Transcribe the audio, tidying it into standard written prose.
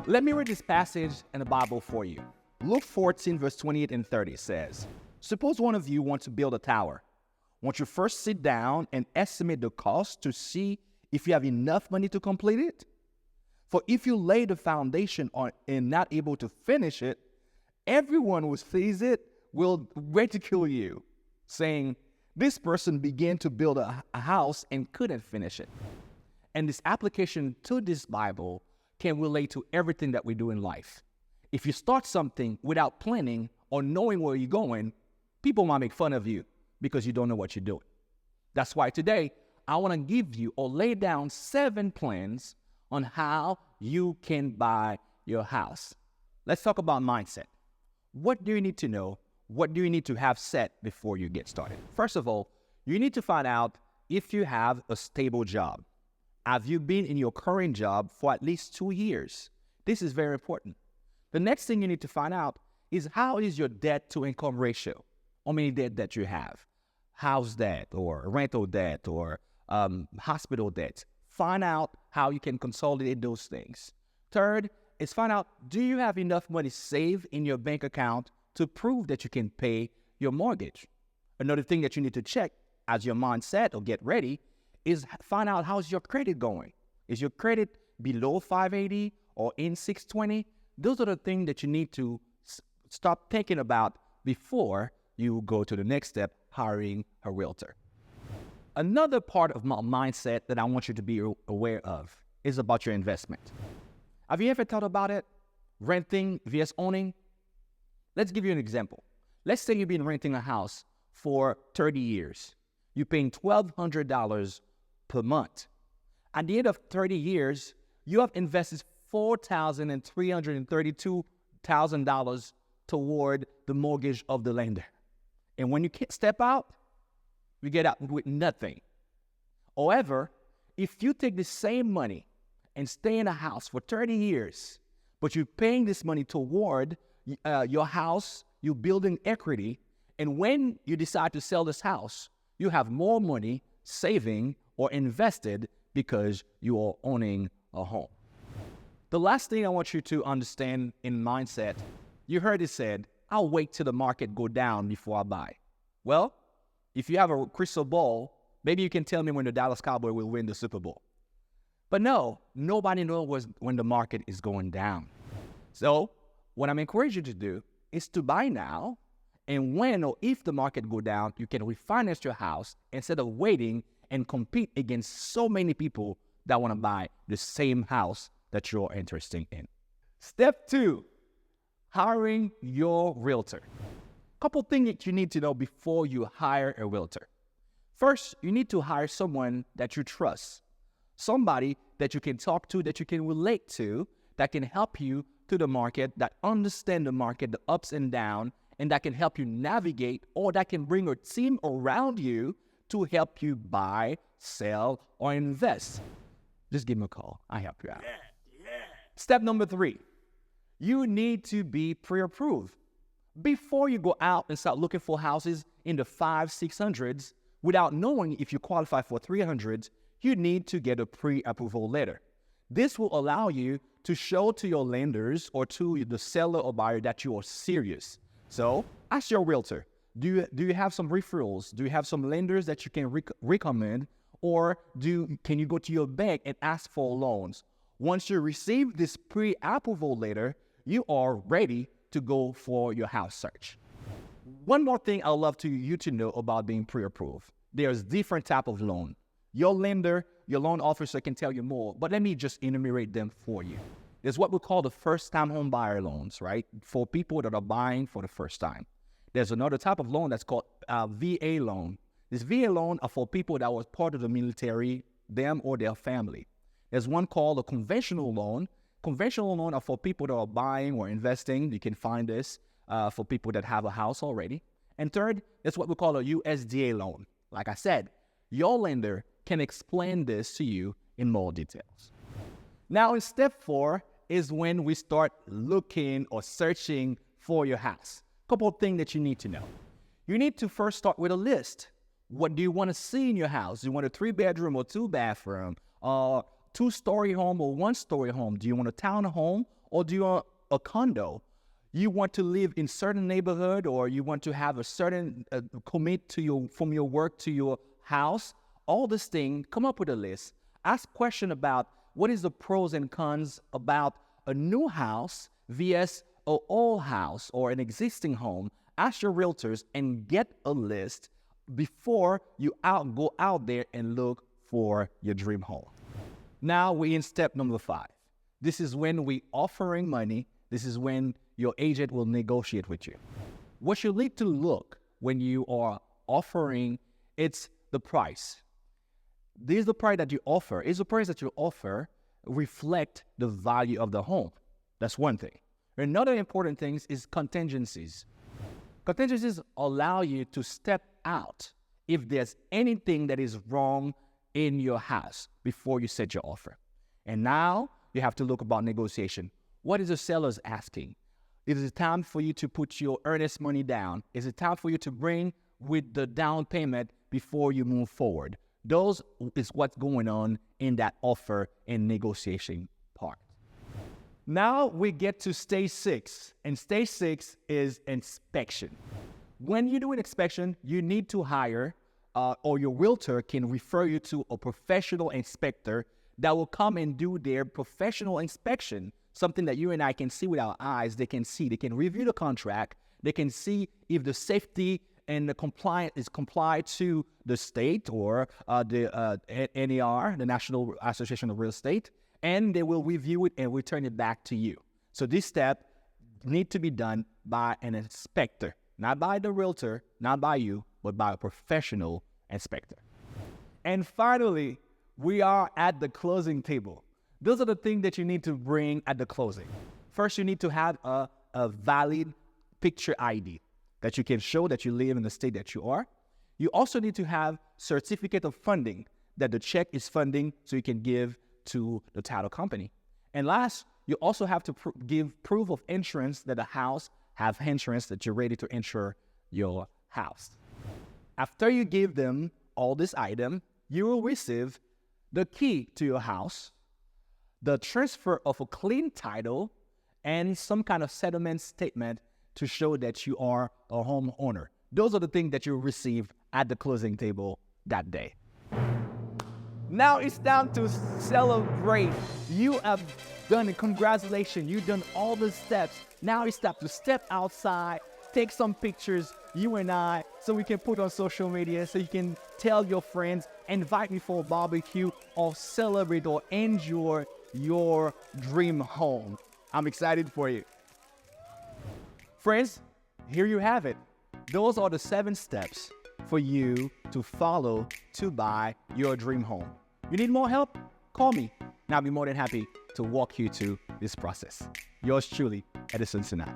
Let me read this passage in the Bible for you. Luke 14, verse 28 and 30 says, suppose one of you wants to build a tower. Won't you first sit down and estimate the cost to see if you have enough money to complete it? For if you lay the foundation on and not able to finish it, everyone who sees it will ridicule you, saying, this person began to build a house and couldn't finish it. And this application to this Bible can relate to everything that we do in life. If you start something without planning or knowing where you're going, people might make fun of you because you don't know what you're doing. That's why today, I want to give you or lay down 7 plans on how you can buy your house. Let's talk about mindset. What do you need to know? What do you need to have set before you get started? First of all, you need to find out if you have a stable job. Have you been in your current job for at least 2 years? This is very important. The next thing you need to find out is how is your debt to income ratio? How many debt that you have? House debt or rental debt or hospital debt. Find out how you can consolidate those things. Third is find out, do you have enough money saved in your bank account to prove that you can pay your mortgage? Another thing that you need to check as your mindset or get ready is find out how's your credit going. Is your credit below 580 or in 620? Those are the things that you need to start thinking about before you go to the next step, hiring a realtor. Another part of my mindset that I want you to be aware of is about your investment. Have you ever thought about it? Renting vs owning? Let's give you an example. Let's say you've been renting a house for 30 years. You're paying $1,200 per month. At the end of 30 years, you have invested $4,332,000 toward the mortgage of the lender. And when you step out, you get out with nothing. However, if you take the same money and stay in a house for 30 years, but you're paying this money toward your house, you're building equity, and when you decide to sell this house, you have more money saving or invested because you are owning a home. The last thing I want you to understand in mindset, you heard it said, I'll wait till the market go down before I buy. Well, if you have a crystal ball, maybe you can tell me when the Dallas Cowboys will win the Super Bowl. But no, nobody knows when the market is going down. So what I'm encouraging you to do is to buy now, and when or if the market go down, you can refinance your house instead of waiting and compete against so many people that want to buy the same house that you're interested in. Step 2, hiring your realtor. Couple things that you need to know before you hire a realtor. First, you need to hire someone that you trust. Somebody that you can talk to, that you can relate to, that can help you to the market, that understand the market, the ups and downs, and that can help you navigate, or that can bring a team around you to help you buy, sell, or invest. Just give me a call. I'll help you out. Step number 3, you need to be pre-approved. Before you go out and start looking for houses in the 500s, 600s, without knowing if you qualify for 300s, you need to get a pre-approval letter. This will allow you to show to your lenders or to the seller or buyer that you are serious. So ask your realtor, do you have some referrals? Do you have some lenders that you can recommend? Or can you go to your bank and ask for loans? Once you receive this pre-approval letter, you are ready to go for your house search. One more thing I'd love you to know about being pre-approved. There's different type of loan. Your lender, your loan officer can tell you more, but let me just enumerate them for you. There's what we call the first-time home buyer loans, right? For people that are buying for the first time. There's another type of loan that's called VA loan. This VA loan are for people that was part of the military, them or their family. There's one called a conventional loan. Conventional loan are for people that are buying or investing. You can find this for people that have a house already. And third, that's what we call a USDA loan. Like I said, your lender can explain this to you in more details. Now, in step 4 is when we start looking or searching for your house. Couple of things that you need to know. You need to first start with a list. What do you want to see in your house? Do you want a 3-bedroom or 2-bathroom? 2-story home or 1-story home? Do you want a townhome Or do you want a condo? You want to live in certain neighborhood, or you want to have a certain commit to from your work to your house. All this thing, come up with a list. Ask question about what is the pros and cons about a new house vs an old house or an existing home. Ask your realtors and get a list before you go out there and look for your dream home. Now we're in step number 5. This is when we offering money. This is when your agent will negotiate with you. What you need to look when you are offering, it's the price. This is the price that you offer. Is the price that you offer reflect the value of the home? That's one thing. Another important thing is contingencies. Contingencies allow you to step out if there's anything that is wrong in your house before you set your offer. And now you have to look about negotiation. What is the seller asking? Is it time for you to put your earnest money down? Is it time for you to bring with the down payment before you move forward? Those is what's going on in that offer and negotiation part. Now we get to stage 6, and stage 6 is inspection. When you do an inspection, you need to hire or your realtor can refer you to a professional inspector that will come and do their professional inspection, something that you and I can see with our eyes. They can see, they can review the contract, they can see if the safety and the compliant is complied to the state or the NAR, the National Association of Real Estate, and they will review it and return it back to you. So this step need to be done by an inspector, not by the realtor, not by you, but by a professional inspector. And finally, we are at the closing table. Those are the things that you need to bring at the closing. First, you need to have a valid picture ID that you can show that you live in the state that you are. You also need to have certificate of funding, that the check is funding so you can give to the title company. And last, you also have to give proof of insurance that the house have insurance, that you're ready to insure your house. After you give them all this item, you will receive the key to your house, the transfer of a clean title, and some kind of settlement statement to show that you are a homeowner. Those are the things that you'll receive at the closing table that day. Now it's time to celebrate. You have done it. Congratulations. You've done all the steps. Now it's time to step outside, take some pictures, you and I, so we can put on social media, so you can tell your friends, invite me for a barbecue, or celebrate or enjoy your dream home. I'm excited for you. Friends, here you have it. Those are the 7 steps for you to follow to buy your dream home. You need more help? Call me, and I'll be more than happy to walk you through this process. Yours truly, Edison Sinat.